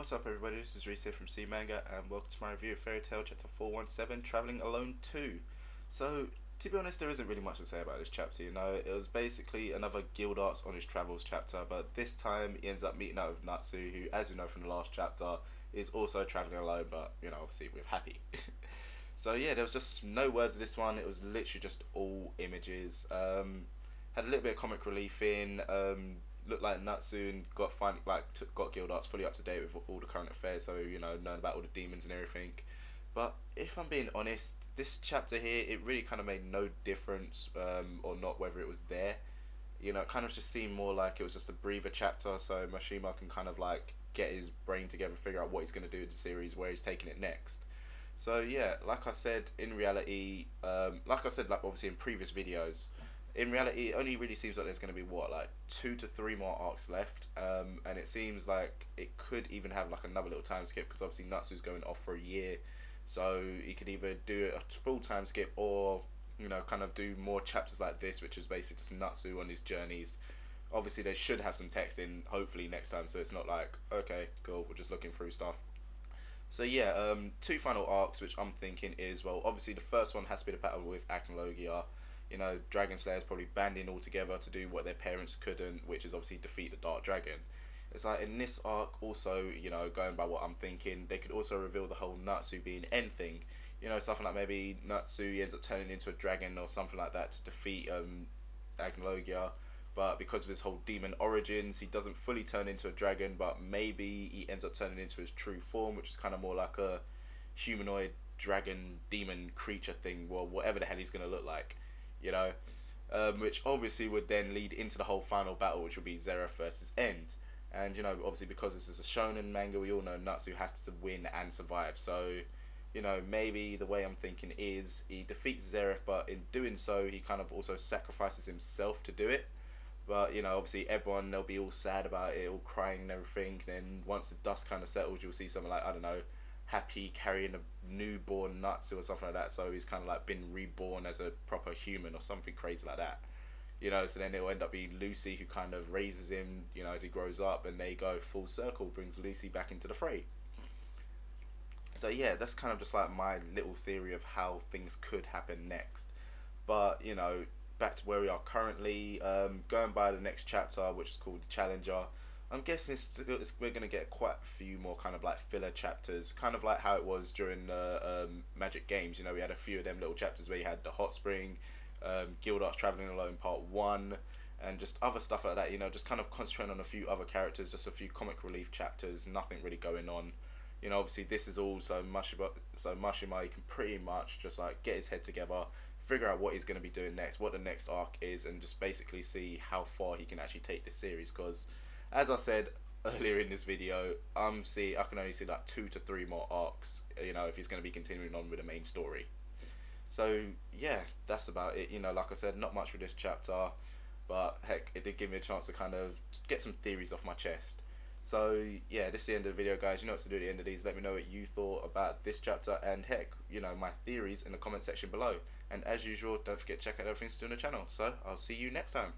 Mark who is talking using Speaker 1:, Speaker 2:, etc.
Speaker 1: what's up everybody, this is Reese here from C Manga and welcome to my review of Fairy Tail chapter 417, Travelling Alone 2. So, to be honest, there isn't really much to say about this chapter, you know. It was basically another Guild Arts on his travels chapter, but this time he ends up meeting up with Natsu, who, as you know from the last chapter, is also travelling alone, but, you know, obviously with Happy. So yeah, there was just no words of this one, it was literally just all images. Had a little bit of comic relief in, looked like Natsu got Guild Arts fully up to date with all the current affairs, so you know, knowing about all the demons and everything. But if I'm being honest, this chapter here, it really kind of made no difference, or not, whether it was there. You know, it kind of just seemed more like it was just a breather chapter, so Mashima can kind of like get his brain together, figure out what he's going to do with the series, where he's taking it next. So yeah, like I said, in reality, like obviously in previous videos, in reality, it only really seems like there's going to be what, like 2 to 3 more arcs left, and it seems like it could even have like another little time skip, because obviously Natsu's going off for a year, so he could either do a full time skip or, you know, kind of do more chapters like this, which is basically just Natsu on his journeys. Obviously they should have some text in hopefully next time, so it's not like, okay cool, we're just looking through stuff. So yeah, 2 final arcs which I'm thinking is, well, obviously the first one has to be the battle with Aknologia. You know, Dragon Slayers probably banding all together to do what their parents couldn't, which is obviously defeat the Dark Dragon. It's like in this arc also, you know, going by what I'm thinking, they could also reveal the whole Natsu being N thing. You know, something like maybe Natsu ends up turning into a dragon or something like that to defeat Agnologia. But because of his whole demon origins, he doesn't fully turn into a dragon, but maybe he ends up turning into his true form, which is kind of more like a humanoid dragon demon creature thing, well, whatever the hell he's going to look like. You know, which obviously would then lead into the whole final battle, which would be Zeref versus End. And you know, obviously because this is a shonen manga, we all know Natsu has to win and survive. So, you know, maybe the way I'm thinking is he defeats Zeref, but in doing so, he kind of also sacrifices himself to do it. But you know, obviously everyone, they'll be all sad about it, all crying and everything. Then once the dust kind of settles, you'll see something like, I don't know, Happy carrying a newborn Natsu or something like that, so he's kind of like been reborn as a proper human or something crazy like that, you know. So then it'll end up being Lucy who kind of raises him, you know, as he grows up, and they go full circle, brings Lucy back into the fray. So yeah, that's kind of just like my little theory of how things could happen next. But you know, back to where we are currently, going by the next chapter, which is called the Challenger. I'm guessing we're going to get quite a few more kind of like filler chapters, kind of like how it was during the Magic Games. You know, we had a few of them little chapters where you had the Hot Spring, Guild Arts Travelling Alone Part 1, and just other stuff like that, you know, just kind of concentrating on a few other characters, just a few comic relief chapters, nothing really going on. You know, obviously this is all so Mashima, he can pretty much just like get his head together, figure out what he's going to be doing next, what the next arc is, and just basically see how far he can actually take this series, because as I said earlier in this video, I can only see like 2 to 3 more arcs, you know, if he's going to be continuing on with the main story. So yeah, that's about it. You know, like I said, not much for this chapter, but heck, it did give me a chance to kind of get some theories off my chest. So yeah, this is the end of the video, guys. You know what to do at the end of these. Let me know what you thought about this chapter, and heck, you know, my theories in the comment section below. And as usual, don't forget to check out everything to do on the channel. So I'll see you next time.